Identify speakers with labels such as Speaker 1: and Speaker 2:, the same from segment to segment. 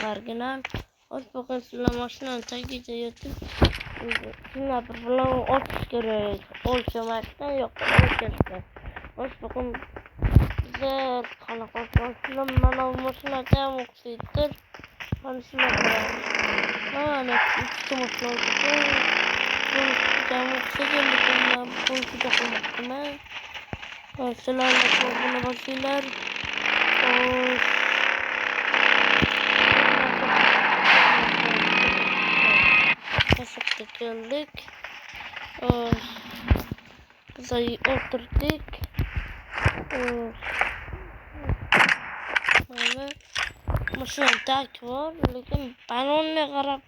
Speaker 1: Marginal. Hoş bakın sizler maşından takiye yatıp şuna bir falan otuz kere oluşamaktan yok. Oluşamaktan. Hoş bakın bize kanak oluşamaktan bana maşına devam okusaydır. Hani şuna kadar. Yani iki maşına oluşamaktan. Devam okusaydım. Konuşacak olmaktım ben. Selamünaleyküm buna başlaylar. Kasıkta geldik. Kızayı oturduk. Böyle maşının tak var. Lakin ben onunla karab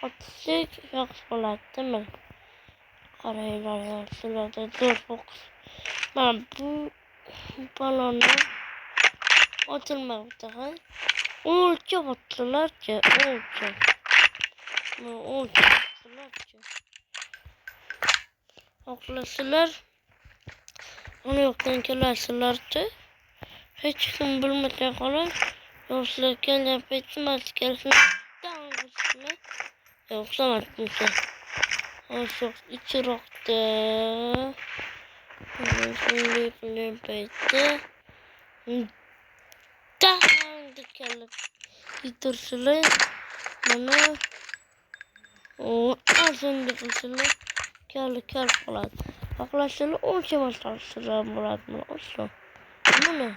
Speaker 1: atışık yok oladı değil mi? Karaylar şurada dur fokus. Ben bu balonu atılmak daha. Olca battılar ki olca. Olca battılar ki. Aklasılar. Onu yoktan kelasılardı. Hiç kim bilmeden kalan. Yoksa kendi petmez kelasını dağılmasını. Yoksa matmışı. O çok içi roktı. Şimdi film peytti. Dağıldı kelas. Yitirsili. Bana. O azın dikilsili. Kel falan. Arkadaşlarla oluşamazlar sıra Murat mı olsun. Ne?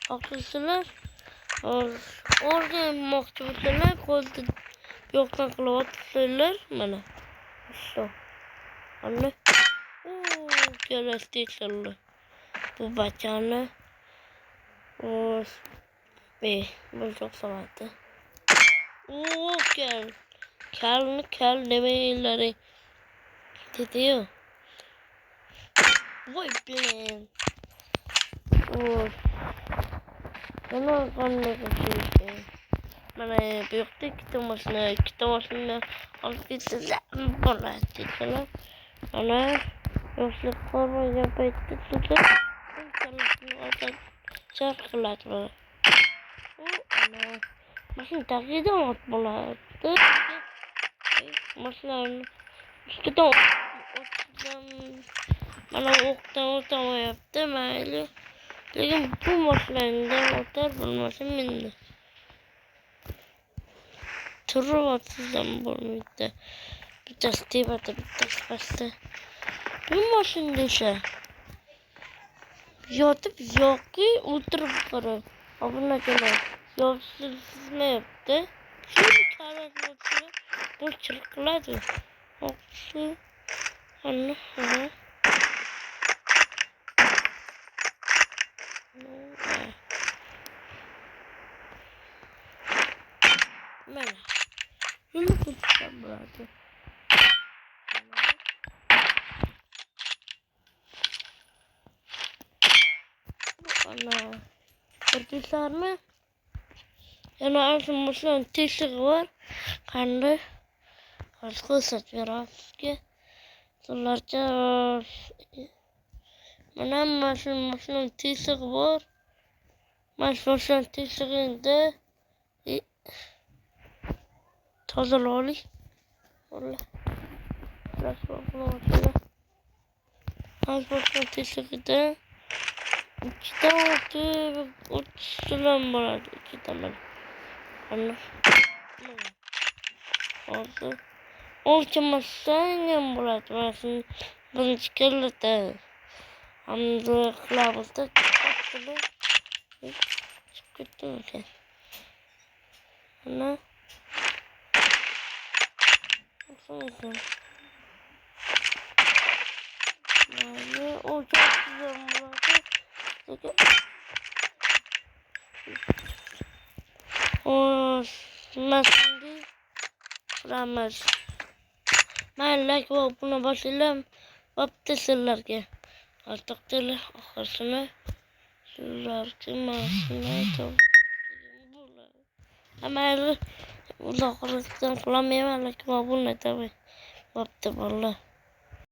Speaker 1: Arkadaşlar orada mahkumlar kolda yoktan kılavatlarlar bana. İşte. Anne. Gelestiklerle. Bu bacağını. Ben çok severdim. Gel. Kel demeyeleri diyor. Vay plan. Bana kanlı bana büyüktü kitamasını alıp gittiler. Bana ettiler. Bana yoksa korma yapıttı tuttu. Çalışını orada şarkılar. Ana. Masın takide atmalardı. Masın üstüde bana oktan yaptı böyle. Lakin bu maçlarında otar bulmasın bindi. Turu vatsızdan bulmuştu. Bir testi vardı, bir testi bastı. Bu maçında ise yatıp yoki oturup karı. Abone kadar yolsuz ne yaptı? Şimdi karar maçını bu çırpıladı. Oksu anne ha. Merhaba. Şunu tutacağım burada. Ana. Örtüsler mi? Yani aslında tişik var. Kendi. Başka satıyor ki. Sonlarca. Benim maşının tişik var. Maşının tişikinde. Taze loli. Valla. Biraz bakma. Maşının tişikinde. İki tane uçturan var. İki tane. Anne. Oldu. Olçamazsan yan bulat varsın. Bunu çıkarırdı. Amca kılavuzda çıkarttı. Çıkarttı mı sen? Ana. Baksana sen. Yani o çok güzel bulatı. O nasıl değil? Ramaz. Ben like buna başlayalım. Baptisler ki. Artık değil. Arkasına. Şunlar ki masına çok. Ama burada kullanmayayım. Like bu ne tabi. Bapti valla.